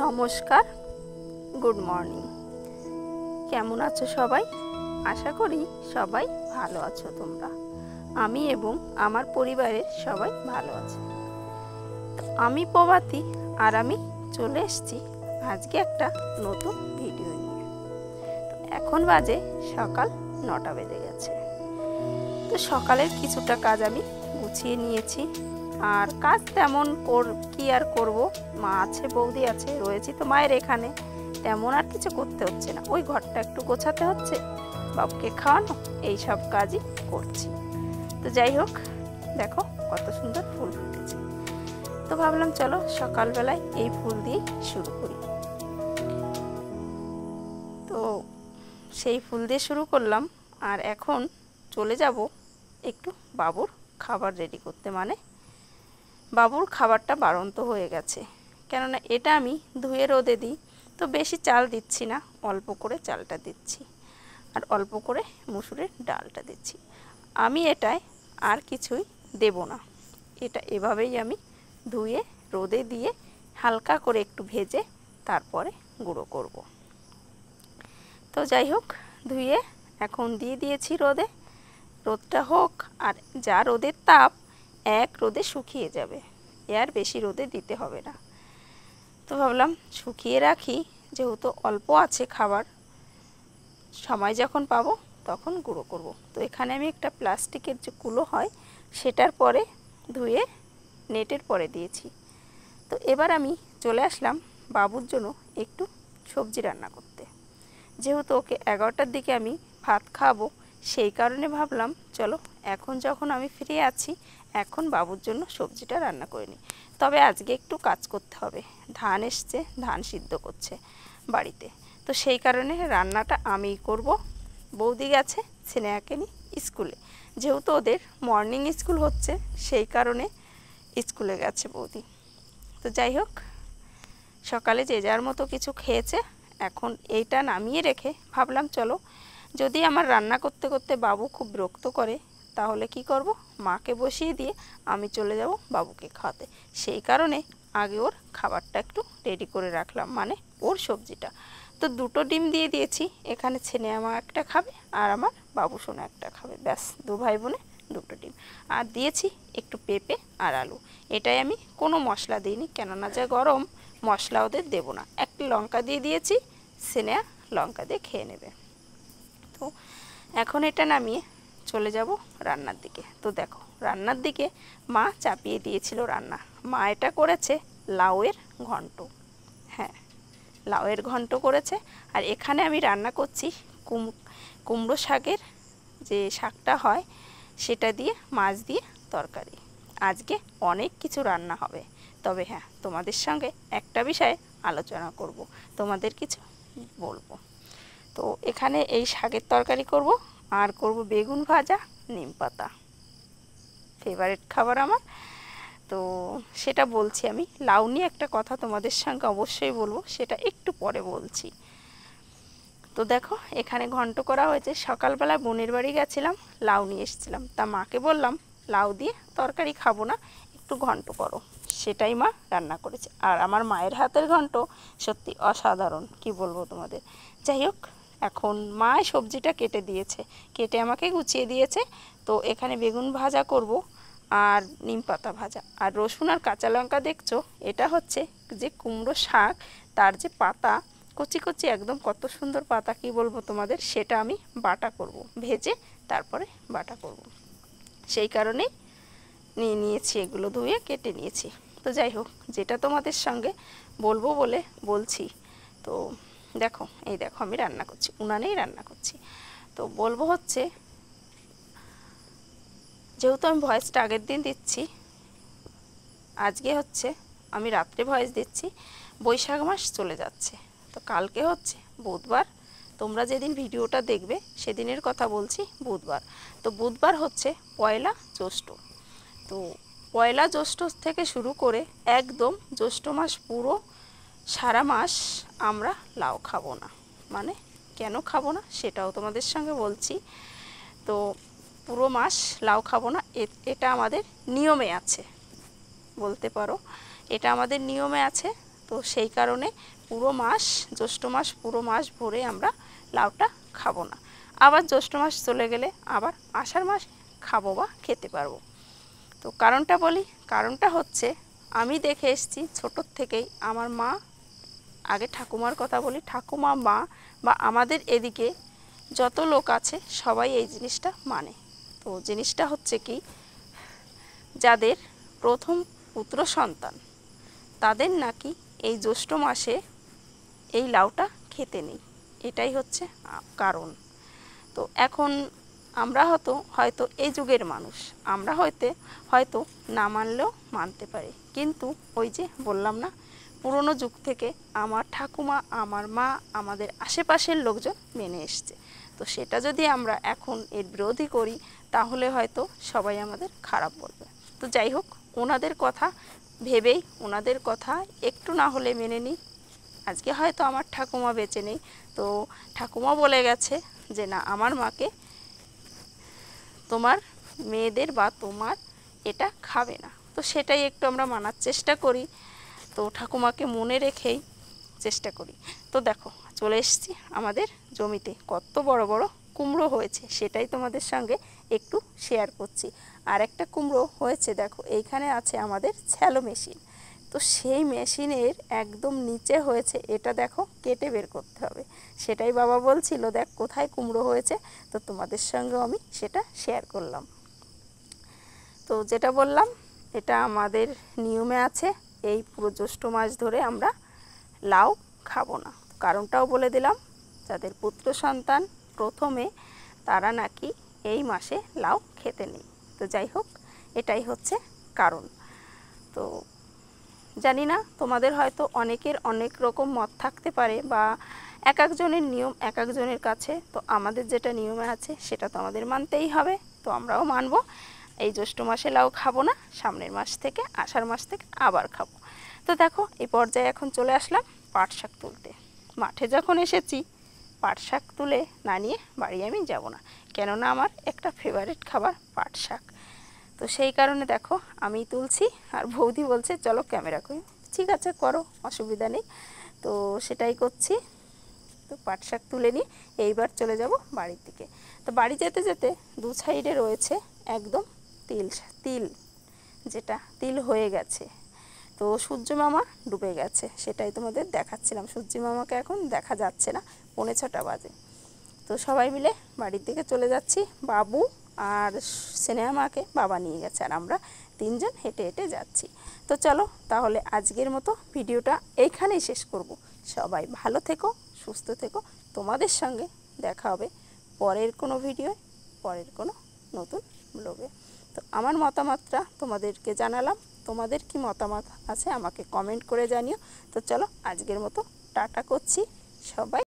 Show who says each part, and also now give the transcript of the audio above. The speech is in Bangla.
Speaker 1: নমস্কার, গুড মর্নিং। কেমন আছো সবাই? আশা করি সবাই ভালো আছো তোমরা। আমি এবং আমার পরিবারের সবাই ভালো আছে। আমি প্রভাতী আর আমি চলে এসেছি আজকে একটা নতুন ভিডিও নিয়ে। এখন বাজে সকাল 9টা বেজে গেছে। তো সকালের কিছুটা কাজ আমি গুছিয়ে নিয়েছি, আর কাজ তেমন কি আর করব, মা আছে, বৌদি আছে, রয়েছি তো মায়ের এখানে, তেমন আর কিছু করতে হচ্ছে না। ওই ঘরটা একটু গোছাতে হচ্ছে, বাবুকে খাওয়ানো, এই সব কাজই করছি। তো যাই হোক, দেখো কত সুন্দর ফুল ফুটেছে। তো ভাবলাম চলো সকালবেলায় এই ফুল দিয়েই শুরু করি। তো সেই ফুল দিয়ে শুরু করলাম, আর এখন চলে যাব একটু বাবুর খাবার রেডি করতে। মানে বাবুর খাবারটা বাড়ন্ত হয়ে গেছে, কেননা এটা আমি ধুয়ে রোদে দিই। তো বেশি চাল দিচ্ছি না, অল্প করে চালটা দিচ্ছি আর অল্প করে মুসুরের ডালটা দিচ্ছি। আমি এটায় আর কিছুই দেব না, এটা এভাবেই আমি ধুয়ে রোদে দিয়ে হালকা করে একটু ভেজে তারপরে গুঁড়ো করব। তো যাই হোক, ধুয়ে এখন দিয়ে দিয়েছি রোদে। রোদটা হোক, আর যা রোদের তাপ এক রোদে শুকিয়ে যাবে, আর বেশি রোদে দিতে হবে না। তো ভাবলাম শুকিয়ে রাখি, যেহেতু অল্প আছে খাবার, সময় যখন পাবো তখন গুঁড়ো করব। তো এখানে আমি একটা প্লাস্টিকের যে কুলো হয় সেটার পরে ধুয়ে নেটের পরে দিয়েছি। তো এবার আমি চলে আসলাম বাবুর জন্য একটু সবজি রান্না করতে। যেহেতু ওকে 11টার দিকে আমি ভাত খাবো, সেই কারণে ভাবলাম চলো এখন যখন আমি ফ্রি আছি, এখন বাবুর জন্য সবজিটা রান্না করে নিই। তবে আজকে একটু কাজ করতে হবে, ধান এসছে, ধান সিদ্ধ করছে বাড়িতে। তো সেই কারণে রান্নাটা আমিই করব। বৌদি গেছে স্নেহাকে নিয়ে স্কুলে, যেহেতু ওদের মর্নিং স্কুল হচ্ছে, সেই কারণে স্কুলে গেছে বৌদি। তো যাই হোক, সকালে যে যার মতো কিছু খেয়েছে, এখন এইটা নামিয়ে রেখে ভাবলাম চলো, যদি আমার রান্না করতে করতে বাবু খুব বিরক্ত করে তাহলে কি করব, মাকে বসিয়ে দিয়ে আমি চলে যাব বাবুকে খাওয়াতে। সেই কারণে আগে ওর খাবারটা একটু রেডি করে রাখলাম, মানে ওর সবজিটা। তো দুটো ডিম দিয়ে দিয়েছি, এখানে ছেলে আমার একটা খাবে আর আমার বাবু সোনা একটা খাবে, ব্যাস, দু ভাই বোনে দুটো ডিম। আর দিয়েছি একটু পেঁপে আর আলু। এটাই আমি কোনো মশলা দিইনি, কেননা যা গরম, মশলা ওদের দেবো না। একটি লঙ্কা দিয়ে দিয়েছি, স্নেহা লঙ্কা দিয়ে খেয়ে নেবে। তো এখন এটা নামিয়ে চলে যাব রান্নার দিকে। তো দেখো, রান্নার দিকে মা চাপিয়ে দিয়েছিল রান্না। মা এটা করেছে লাউয়ের ঘন্ট। হ্যাঁ, লাউয়ের ঘন্ট করেছে। আর এখানে আমি রান্না করছি কুমড়ো শাকের যে শাকটা হয় সেটা দিয়ে মাছ দিয়ে তরকারি। আজকে অনেক কিছু রান্না হবে, তবে হ্যাঁ, তোমাদের সঙ্গে একটা বিষয়ে আলোচনা করব, তোমাদের কিছু বলবো। তো এখানে এই শাকের তরকারি করব, আর করব বেগুন ভাজা, নিম পাতা, ফেভারিট খাবার আমার। তো সেটা বলছি। আমি লাউ নিয়ে একটা কথা তোমাদের সঙ্গে অবশ্যই বলবো, সেটা একটু পরে বলছি। তো দেখো, এখানে ঘন্ট করা হয়েছে। সকালবেলা বোনের বাড়ি গেছিলাম, লাউ নিয়ে এসেছিলাম। তা মাকে বললাম লাউ দিয়ে তরকারি খাবো না, একটু ঘন্ট করো। সেটাই মা রান্না করেছে। আর আমার মায়ের হাতের ঘন্ট সত্যি অসাধারণ, কি বলবো তোমাদের। যাই হোক, এখন মা সবজিটা কেটে দিয়েছে, কেটে আমাকে গুছিয়ে দিয়েছে। তো এখানে বেগুন ভাজা করব, আর নিম পাতা ভাজা, আর রসুন আর কাঁচা লঙ্কা দেখছো, এটা হচ্ছে যে কুমড়ো শাক, তার যে পাতা কচি কচি একদম, কত সুন্দর পাতা, কি বলবো তোমাদের, সেটা আমি বাটা করব, ভেজে তারপরে বাটা করব। সেই কারণে নিয়ে নিয়েছি, এগুলো ধুয়ে কেটে নিয়েছি। তো যাই হোক, যেটা তোমাদের সঙ্গে বলবো বলে বলছি। তো দেখো, এই দেখো আমি রান্না করছি, উনানেই রান্না করছি। তো বলবো হচ্ছে, যেহেতু আমি ভয়েসটা আগের দিন দিচ্ছি, আজকে হচ্ছে আমি রাত্রে ভয়েস দিচ্ছি, বৈশাখ মাস চলে যাচ্ছে। তো কালকে হচ্ছে বুধবার, তোমরা যেদিন ভিডিওটা দেখবে সেদিনের কথা বলছি, বুধবার। তো বুধবার হচ্ছে পয়লা জ্যৈষ্ঠ। তো পয়লা জ্যৈষ্ঠ থেকে শুরু করে একদম জ্যৈষ্ঠ মাস পুরো সারা মাস আমরা লাউ খাবো না। মানে কেন খাবো না সেটাও তোমাদের সঙ্গে বলছি। তো পুরো মাস লাউ খাবো না, এটা আমাদের নিয়মে আছে, বলতে পারো এটা আমাদের নিয়মে আছে। তো সেই কারণে পুরো মাস, জ্যৈষ্ঠ মাস পুরো মাস ভরে আমরা লাউটা খাবো না। আবার জ্যৈষ্ঠ মাস চলে গেলে আবার আষাঢ় মাস খাবো বা খেতে পারবো। তো কারণটা বলি, কারণটা হচ্ছে আমি দেখে এসেছি ছোটোর থেকেই আমার মা, আগে ঠাকুমার কথা বলি, ঠাকুমা, মা বা আমাদের এদিকে যত লোক আছে সবাই এই জিনিসটা মানে। তো জিনিসটা হচ্ছে কি, যাদের প্রথম পুত্র সন্তান তাদের নাকি এই জ্যৈষ্ঠ মাসে এই লাউটা খেতে নেই, এটাই হচ্ছে কারণ। তো এখন আমরা হয়তো এই যুগের মানুষ, আমরা হয়তো না মানলেও মানতে পারি, কিন্তু ওই যে বললাম না, পুরনো যুগ থেকে আমার ঠাকুমা, আমার মা, আমাদের আশেপাশের লোকজন মেনে এসছে। তো সেটা যদি আমরা এখন এর বিরোধী করি তাহলে হয়তো সবাই আমাদের খারাপ বলবে। তো যাই হোক, ওনাদের কথা ভেবেই, ওনাদের কথা একটু না হলে মেনে নিই। আজকে হয়তো আমার ঠাকুমা বেঁচে নেই, তো ঠাকুমা বলে গেছে যে না, আমার মাকে তোমার মেয়েদের বা তোমার এটা খাবে না। তো সেটাই একটু আমরা মানার চেষ্টা করি, তো ঠাকুমাকে মনে রেখেই চেষ্টা করি। তো দেখো, চলে এসেছি আমাদের জমিতে, কত বড় বড় কুমড়ো হয়েছে সেটাই তোমাদের সঙ্গে একটু শেয়ার করছি। আর একটা কুমড়ো হয়েছে, দেখো এইখানে আছে আমাদের ছ্যালো মেশিন, তো সেই মেশিনের একদম নিচে হয়েছে, এটা দেখো কেটে বের করতে হবে। সেটাই বাবা বলছিল দেখ কোথায় কুমড়ো হয়েছে, তো তোমাদের সঙ্গেও আমি সেটা শেয়ার করলাম। তো যেটা বললাম, এটা আমাদের নিয়মে আছে, এই পুরো জ্যৈষ্ঠ মাস ধরে আমরা লাউ খাবো না। কারণটাও বলে দিলাম, যাদের পুত্র সন্তান প্রথমে তারা নাকি এই মাসে লাউ খেতে নেই। তো যাই হোক, এটাই হচ্ছে কারণ। তো জানি না, তোমাদের হয়তো অনেকের অনেক রকম মত থাকতে পারে, বা এক একজনের নিয়ম এক একজনের কাছে। তো আমাদের যেটা নিয়মে আছে সেটা তো আমাদের মানতেই হবে, তো আমরাও মানব। এই জ্যৈষ্ঠ মাসে লাউ খাবো না, সামনের মাস থেকে, আষাঢ় মাস থেকে আবার খাবো। তো দেখো, এই পর্যায়ে এখন চলে আসলাম পাট শাক তুলতে। মাঠে যখন এসেছি, পাট শাক তুলে না নিয়ে বাড়ি আমি যাব না, কেননা আমার একটা ফেভারিট খাবার পাট শাক। তো সেই কারণে দেখো আমি তুলছি, আর বৌদি বলছে চলো ক্যামেরা করি। ঠিক আছে, করো, অসুবিধা নেই। তো সেটাই করছি। তো পাট শাক তুলে নিই, এইবার চলে যাব বাড়ির দিকে। তো বাড়ি যেতে যেতে দু সাইডে রয়েছে একদম তিল, যেটা তিল হয়ে গেছে। তো সূর্য মামা ডুবে গেছে, সেটাই তোমাদের দেখাচ্ছিলাম। সূর্য মামাকে এখন দেখা যাচ্ছে না, 5:45 বাজে। তো সবাই মিলে বাড়ির দিকে চলে যাচ্ছি। বাবু আর স্নেহা মাকে বাবা নিয়ে গেছে, আর আমরা 3জন হেঁটে হেঁটে যাচ্ছি। তো চলো তাহলে আজকের মতো ভিডিওটা এইখানেই শেষ করব। সবাই ভালো থেকো, সুস্থ থেকো। তোমাদের সঙ্গে দেখা হবে পরের কোনো ভিডিও, পরের কোনো নতুন ব্লগে। তো আমার মতামতটা তোমাদেরকে জানালাম, তোমাদের কি মতামত আছে আমাকে কমেন্ট করে জানিও। তো চলো আজকের মতো টাটা করছি সবাই।